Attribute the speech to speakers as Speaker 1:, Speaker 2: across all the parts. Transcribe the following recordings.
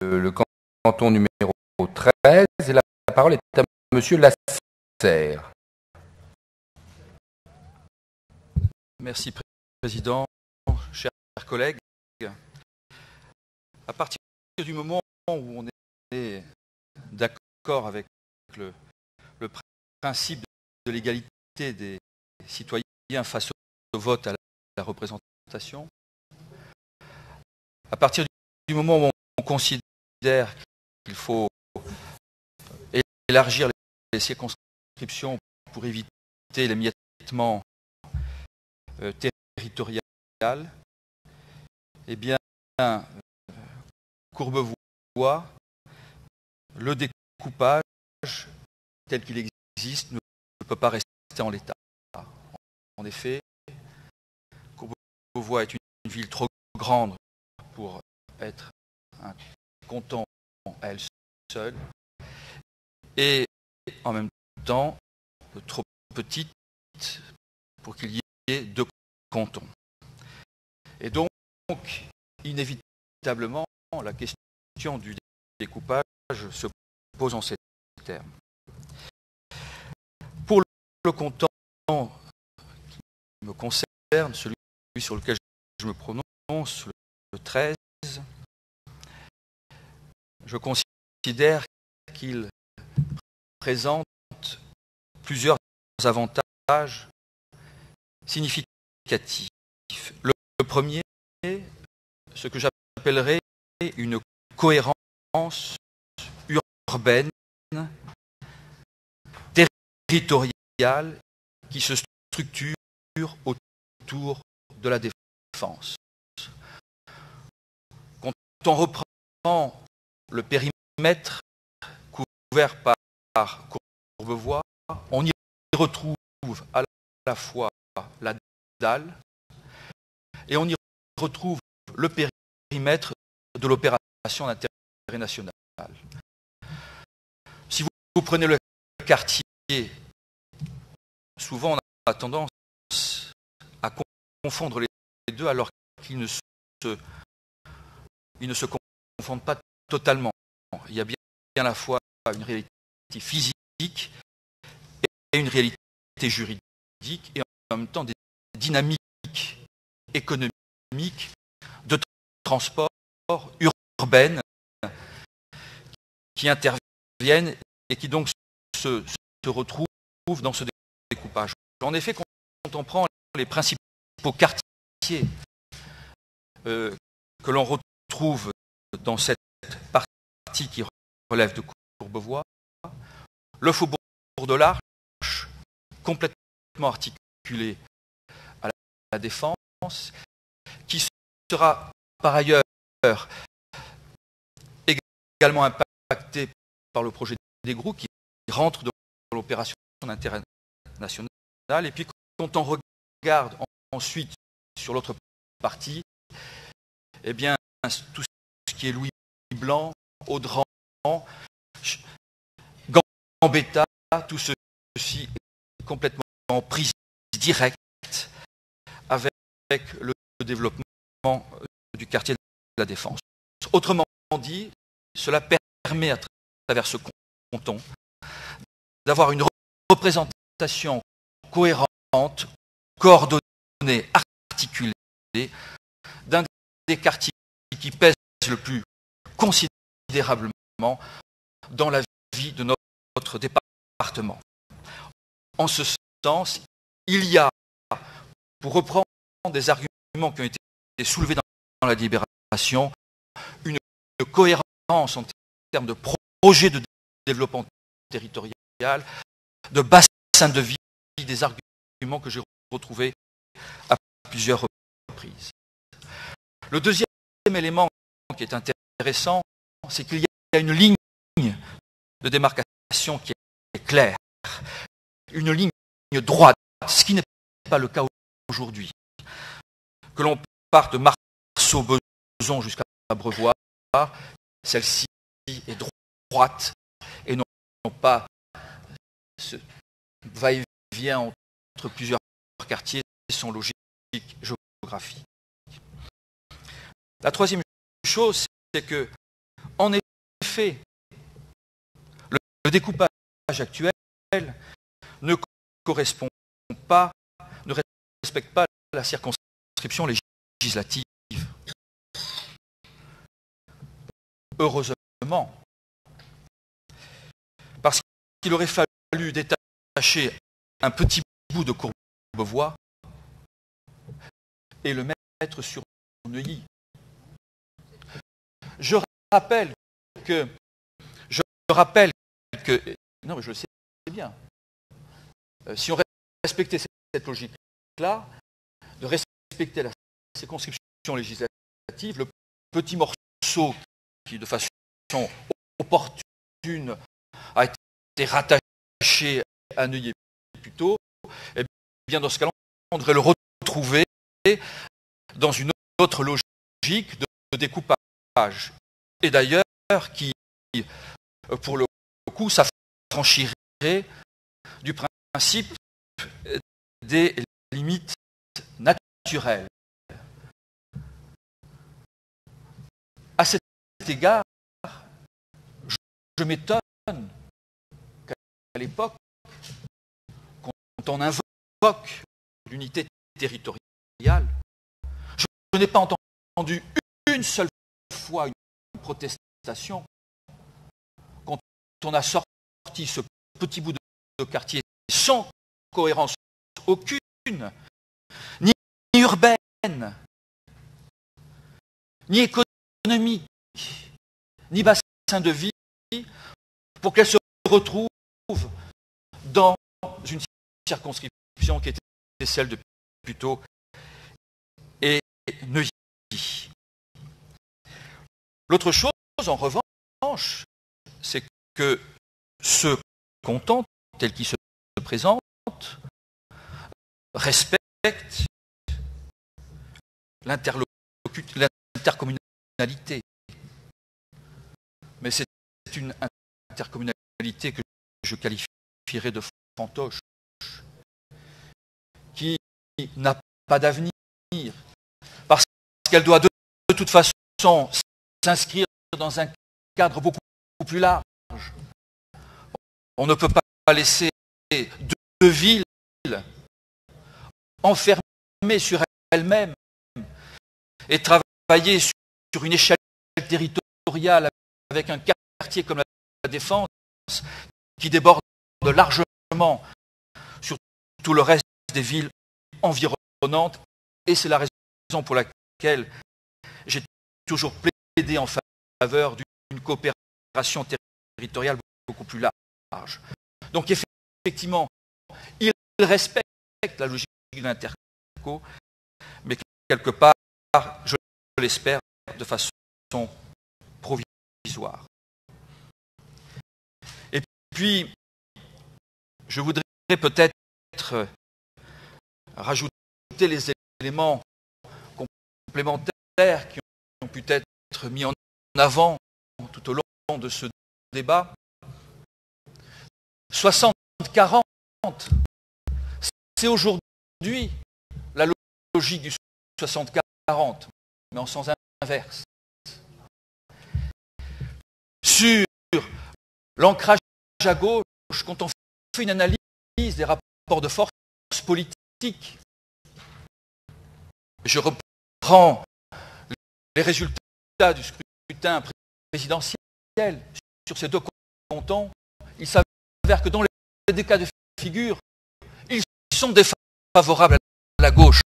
Speaker 1: le canton numéro 13. Et la parole est à Monsieur Lasserre.
Speaker 2: Merci, Président. Chers collègues, à partir du moment où on est d'accord avec le principe de l'égalité des citoyens face au vote à la représentation, à partir du moment où on considère qu'il faut élargir les circonscriptions pour éviter l'émiettement territorial, eh bien, Courbevoie, le découpage tel qu'il existe ne peut pas rester en l'état. En effet, Courbevoie est une ville trop grande pour être un canton à elle seule et en même temps trop petite pour qu'il y ait deux cantons. Et donc, inévitablement, la question du découpage se pose en ces termes. Pour le canton qui me concerne, celui sur lequel je me prononce, le 13, je considère qu'il présente plusieurs avantages significatifs. Le premier, ce que j'appellerais une cohérence urbaine, territoriale, qui se structure autour de la défense. Quand on reprend le périmètre couvert par Courbevoie, on y retrouve à la fois la dalle et on y retrouve le périmètre de l'opération d'intérêt national. Si vous prenez le quartier, souvent on a tendance à confondre les deux alors qu'ils ne se confondent pas totalement. Il y a bien à la fois une réalité physique et une réalité juridique et en même temps des dynamiques économiques de transport urbaine qui interviennent et qui donc se retrouvent dans ce découpage. En effet, quand on prend les principaux quartiers que l'on retrouve dans cette partie qui relève de Courbevoie, le faubourg de l'Arche, complètement articulé à la Défense, qui sera par ailleurs également impacté par le projet des groupes qui rentre dans l'opération d'intérêt national. Et puis quand on regarde ensuite sur l'autre partie, eh bien tout ce qui est Louis Blanc, Audran, Gambetta, tout ceci est complètement en prise directe avec le développement du quartier de la Défense. Autrement dit, cela permet à travers ce canton d'avoir une représentation cohérente, coordonnée, articulée d'un des quartiers qui pèse le plus considérablement dans la vie de notre département. En ce sens, il y a, pour reprendre des arguments qui ont été soulevés dans la délibération, une cohérence en termes de projet de développement territorial, de bassin de vie, des arguments que j'ai retrouvés à plusieurs reprises. Le deuxième élément qui est intéressant, c'est qu'il y a une ligne de démarcation qui est claire, une ligne droite, ce qui n'est pas le cas aujourd'hui. Que l'on parte de Marceau-Beson jusqu'à Brevois, celle-ci est droite et non pas ce va-et-vient entre plusieurs quartiers sans logique géographique. La troisième chose, c'est que En effet, le découpage actuel ne correspond pas, ne respecte pas la circonscription législative. Heureusement, parce qu'il aurait fallu détacher un petit bout de Courbevoie et le mettre sur Neuilly. Je rappelle que, non mais je le sais bien, si on respectait cette logique-là, de respecter la circonscription législative, le petit morceau qui, de façon opportune, a été rattaché à Neuilly plus tôt, eh bien dans ce cas-là, on devrait le retrouver dans une autre logique de découpage. Et d'ailleurs, qui, pour le coup, s'affranchirait du principe des limites naturelles. À cet égard, je m'étonne qu'à l'époque, quand on invoque l'unité territoriale, je n'ai pas entendu une seule fois une protestation quand on a sorti ce petit bout de quartier sans cohérence aucune, ni urbaine, ni économique, ni bassin de vie, pour qu'elle se retrouve dans une circonscription qui était celle de Puteaux et Neuilly. L'autre chose, en revanche, c'est que ce canton, tel qu'il se présente, respecte l'intercommunalité. Mais c'est une intercommunalité que je qualifierais de fantoche, qui n'a pas d'avenir, parce qu'elle doit de toute façon s'inscrire dans un cadre beaucoup plus large. On ne peut pas laisser deux villes enfermées sur elles-mêmes et travailler sur une échelle territoriale avec un quartier comme la Défense qui déborde largement sur tout le reste des villes environnantes. Et c'est la raison pour laquelle j'ai toujours plaidé en faveur d'une coopération territoriale beaucoup plus large. Donc effectivement, il respecte la logique de l'interco, mais quelque part, je l'espère, de façon provisoire. Et puis, je voudrais peut-être rajouter les éléments complémentaires qui ont pu être mis en avant tout au long de ce débat. 60-40, c'est aujourd'hui la logique du 60-40, mais en sens inverse. Sur l'ancrage à gauche, quand on fait une analyse des rapports de force politiques, je reprends les résultats du scrutin présidentiel sur ces deux cantons, il s'avère que dans les deux cas de figure, ils sont défavorables à la gauche.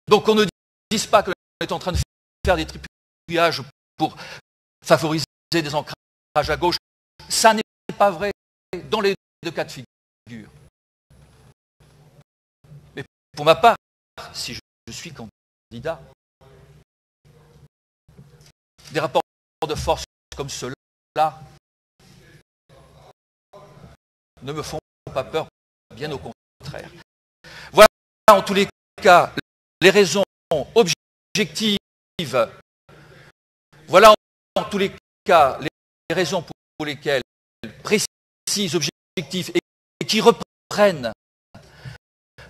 Speaker 2: Donc on ne dise pas qu'on est en train de faire des tripouillages pour favoriser des ancrages à gauche. Ça n'est pas vrai dans les deux cas de figure. Mais pour ma part, si je suis candidat, des rapports de force comme ceux-là ne me font pas peur, bien au contraire. Voilà en tous les cas les raisons objectives. Voilà en tous les cas les raisons pour lesquelles précises, objectives et qui reprennent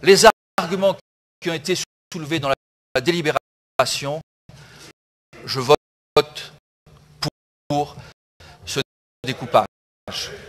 Speaker 2: les arguments qui ont été soulevés dans la délibération. Je vote pour ce découpage.